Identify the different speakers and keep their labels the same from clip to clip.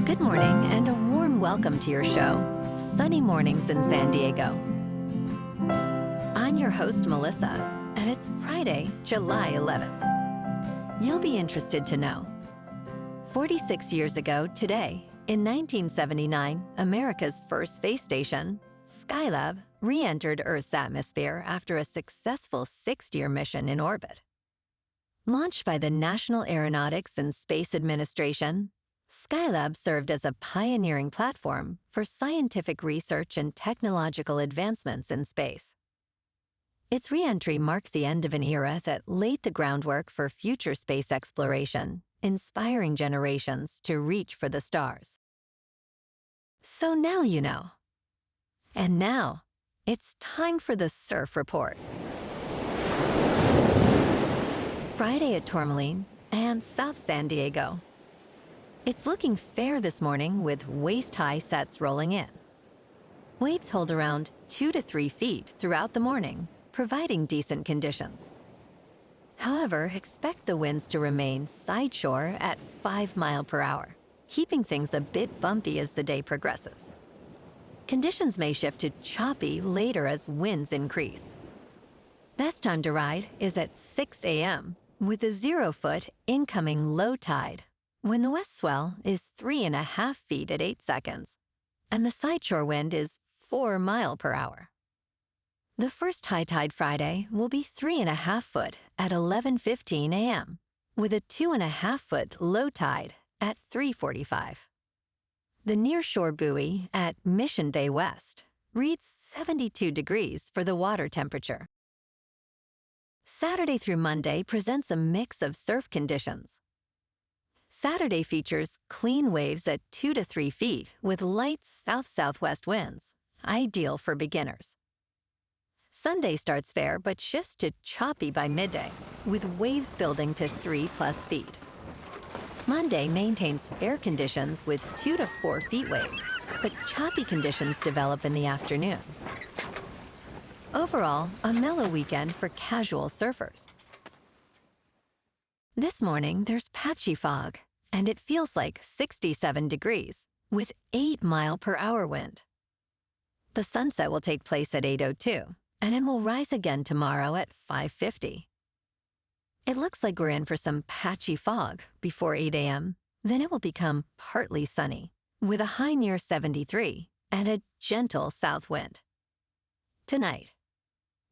Speaker 1: Good morning and a warm welcome to your show, Sunny Mornings in San Diego. I'm your host, Melissa, and it's Friday, July 11th. You'll be interested to know. 46 years ago today, in 1979, America's first space station, Skylab, re-entered Earth's atmosphere after a successful 6-year mission in orbit. Launched by the National Aeronautics and Space Administration, Skylab served as a pioneering platform for scientific research and technological advancements in space. Its re-entry marked the end of an era that laid the groundwork for future space exploration, inspiring generations to reach for the stars. So now you know. And now, it's time for the Surf Report. Friday at Tourmaline and South San Diego. It's looking fair this morning with waist-high sets rolling in. Waves hold around 2 to 3 feet throughout the morning, providing decent conditions. However, expect the winds to remain sideshore at 5 miles per hour, keeping things a bit bumpy as the day progresses. Conditions may shift to choppy later as winds increase. Best time to ride is at 6 a.m. with a 0-foot incoming low tide, when the west swell is 3.5 feet at 8 seconds, and the sideshore wind is 4 miles per hour. The first high tide Friday will be 3.5 foot at 11:15 a.m., with a 2.5 foot low tide at 3:45. The nearshore buoy at Mission Bay West reads 72 degrees for the water temperature. Saturday through Monday presents a mix of surf conditions. Saturday features clean waves at 2 to 3 feet with light south-southwest winds, ideal for beginners. Sunday starts fair but shifts to choppy by midday, with waves building to 3+ feet. Monday maintains fair conditions with 2 to 4 feet waves, but choppy conditions develop in the afternoon. Overall, a mellow weekend for casual surfers. This morning, there's patchy fog, and it feels like 67 degrees, with 8 miles per hour wind. The sunset will take place at 8:02, and it will rise again tomorrow at 5:50. It looks like we're in for some patchy fog before 8 a.m., then it will become partly sunny, with a high near 73 and a gentle south wind. Tonight,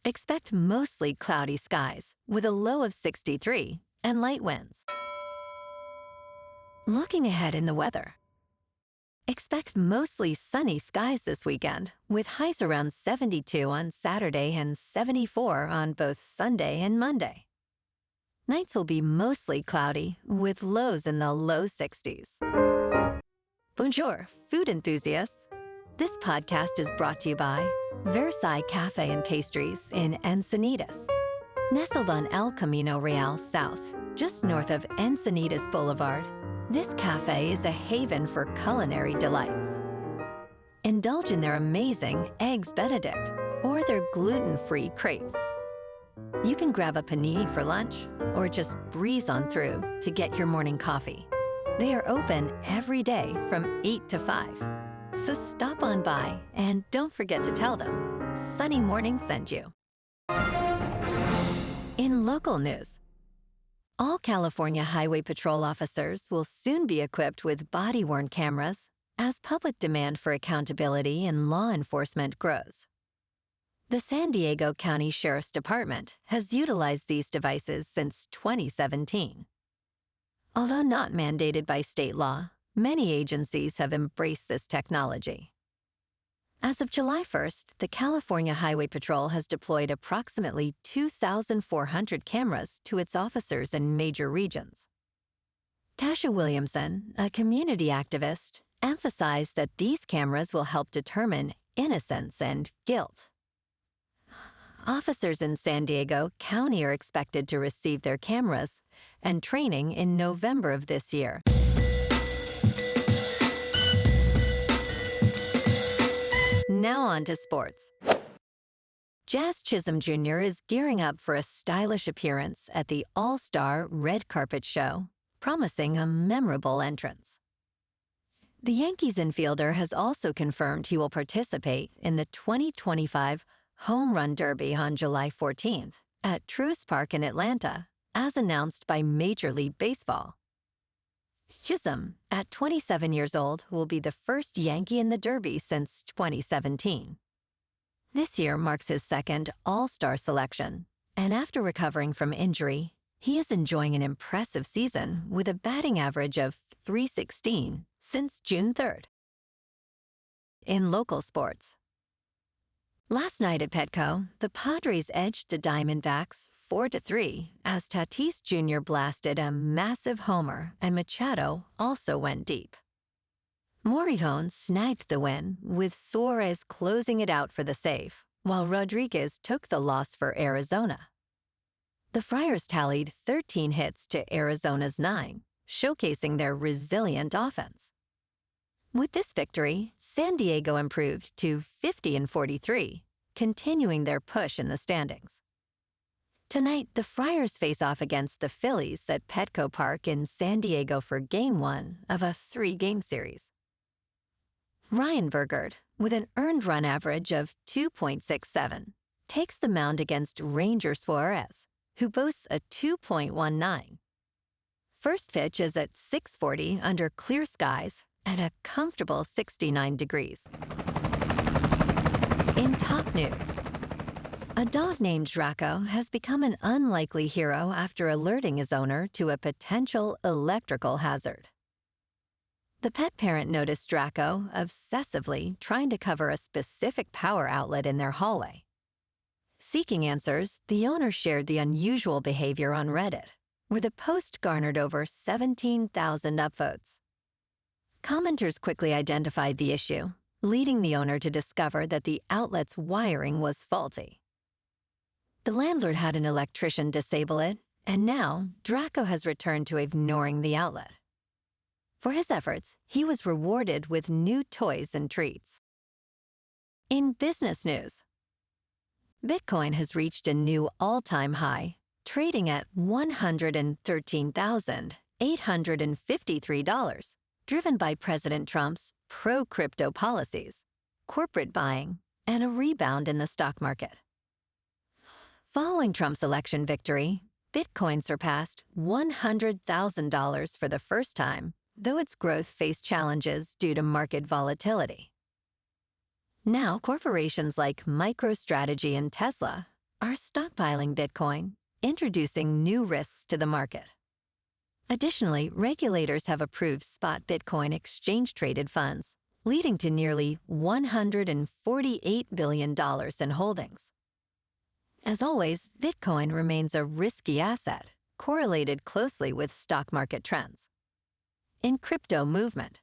Speaker 1: expect mostly cloudy skies with a low of 63 and light winds. Looking ahead in the weather. Expect mostly sunny skies this weekend, with highs around 72 on Saturday and 74 on both Sunday and Monday. Nights will be mostly cloudy, with lows in the low 60s. Bonjour, food enthusiasts. This podcast is brought to you by Versailles Cafe and Pastries in Encinitas. Nestled on El Camino Real South, just north of Encinitas Boulevard, this cafe is a haven for culinary delights. Indulge in their amazing Eggs Benedict or their gluten-free crepes. You can grab a panini for lunch or just breeze on through to get your morning coffee. They are open every day from 8 to 5. So stop on by and don't forget to tell them Sunny Morning sent you. In local news, all California Highway Patrol officers will soon be equipped with body-worn cameras as public demand for accountability in law enforcement grows. The San Diego County Sheriff's Department has utilized these devices since 2017. Although not mandated by state law, many agencies have embraced this technology. As of July 1st, the California Highway Patrol has deployed approximately 2,400 cameras to its officers in major regions. Tasha Williamson, a community activist, emphasized that these cameras will help determine innocence and guilt. Officers in San Diego County are expected to receive their cameras and training in November of this year. Now on to sports. Jazz Chisholm Jr. is gearing up for a stylish appearance at the All-Star Red Carpet Show, promising a memorable entrance. The Yankees infielder has also confirmed he will participate in the 2025 Home Run Derby on July 14th at Truist Park in Atlanta, as announced by Major League Baseball. Chisholm, at 27 years old, will be the first Yankee in the Derby since 2017. This year marks his second All-Star selection, and after recovering from injury, he is enjoying an impressive season with a batting average of .316 since June 3rd. In local sports. Last night at Petco, the Padres edged the Diamondbacks 4-3 as Tatis Jr. blasted a massive homer and Machado also went deep. Morrison snagged the win, with Soars closing it out for the save, while Rodriguez took the loss for Arizona. The Friars tallied 13 hits to Arizona's 9, showcasing their resilient offense. With this victory, San Diego improved to 50-43, continuing their push in the standings. Tonight, the Friars face off against the Phillies at Petco Park in San Diego for Game 1 of a 3-game series. Ryan Burgard, with an earned run average of 2.67, takes the mound against Ranger Suarez, who boasts a 2.19. First pitch is at 6:40 under clear skies at a comfortable 69 degrees. In top news, a dog named Draco has become an unlikely hero after alerting his owner to a potential electrical hazard. The pet parent noticed Draco obsessively trying to cover a specific power outlet in their hallway. Seeking answers, the owner shared the unusual behavior on Reddit, where the post garnered over 17,000 upvotes. Commenters quickly identified the issue, leading the owner to discover that the outlet's wiring was faulty. The landlord had an electrician disable it, and now Draco has returned to ignoring the outlet. For his efforts, he was rewarded with new toys and treats. In business news, Bitcoin has reached a new all-time high, trading at $113,853, driven by President Trump's pro-crypto policies, corporate buying, and a rebound in the stock market. Following Trump's election victory, Bitcoin surpassed $100,000 for the first time, though its growth faced challenges due to market volatility. Now, corporations like MicroStrategy and Tesla are stockpiling Bitcoin, introducing new risks to the market. Additionally, regulators have approved spot Bitcoin exchange-traded funds, leading to nearly $148 billion in holdings. As always, Bitcoin remains a risky asset, correlated closely with stock market trends. In crypto movement,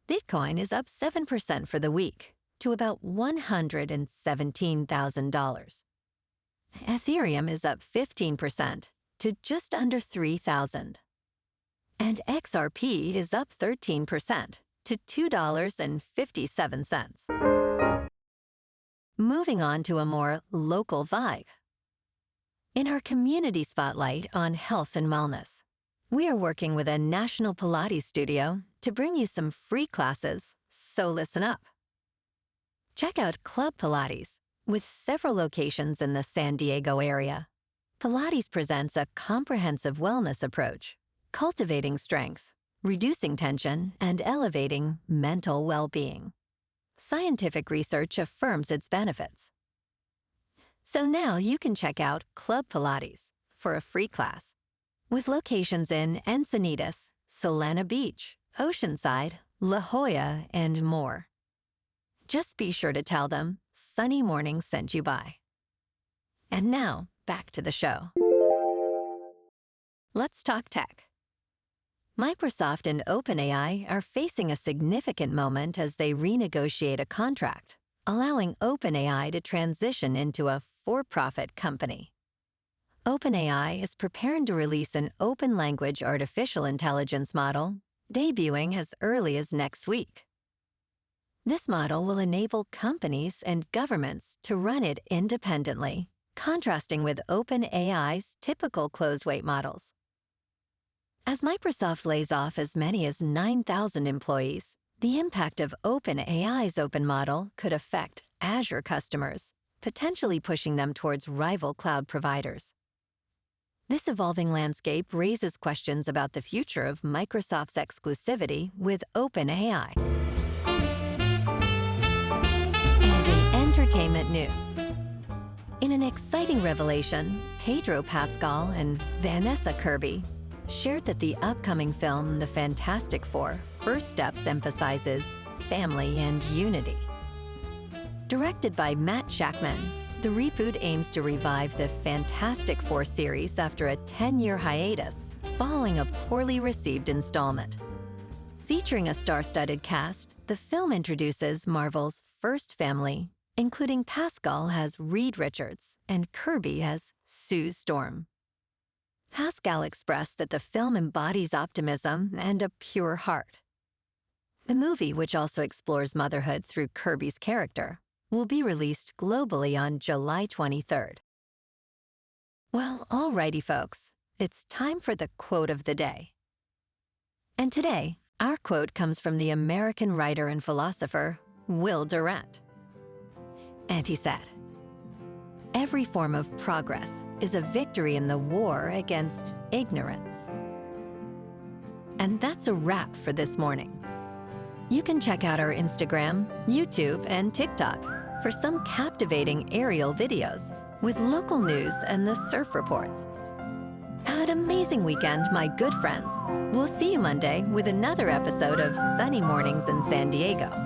Speaker 1: Bitcoin is up 7% for the week to about $117,000. Ethereum is up 15% to just under $3,000. And XRP is up 13% to $2.57. Moving on to a more local vibe. In our community spotlight on health and wellness, we are working with a national Pilates studio to bring you some free classes, so listen up. Check out Club Pilates, with several locations in the San Diego area. Pilates presents a comprehensive wellness approach, cultivating strength, reducing tension, and elevating mental well-being. Scientific research affirms its benefits. So now you can check out Club Pilates for a free class, with locations in Encinitas, Solana Beach, Oceanside, La Jolla, and more. Just be sure to tell them Sunny Morning sent you by. And now, back to the show. Let's talk tech. Microsoft and OpenAI are facing a significant moment as they renegotiate a contract, allowing OpenAI to transition into a for-profit company. OpenAI is preparing to release an open-language artificial intelligence model, debuting as early as next week. This model will enable companies and governments to run it independently, contrasting with OpenAI's typical closed-weight models. As Microsoft lays off as many as 9,000 employees, the impact of OpenAI's open model could affect Azure customers, potentially pushing them towards rival cloud providers. This evolving landscape raises questions about the future of Microsoft's exclusivity with OpenAI. And in entertainment news, in an exciting revelation, Pedro Pascal and Vanessa Kirby shared that the upcoming film The Fantastic Four: First Steps emphasizes family and unity. Directed by Matt Shakman, the reboot aims to revive the Fantastic Four series after a 10-year hiatus following a poorly received installment. Featuring a star-studded cast, the film introduces Marvel's first family, including Pascal as Reed Richards and Kirby as Sue Storm. Pascal expressed that the film embodies optimism and a pure heart. The movie, which also explores motherhood through Kirby's character, will be released globally on July 23rd. Well, alrighty, folks, it's time for the quote of the day. And today, our quote comes from the American writer and philosopher Will Durant. And he said, "Every form of progress is a victory in the war against ignorance." And that's a wrap for this morning. You can check out our Instagram, YouTube, and TikTok for some captivating aerial videos with local news and the surf reports. Have an amazing weekend, my good friends. We'll see you Monday with another episode of Sunny Mornings in San Diego.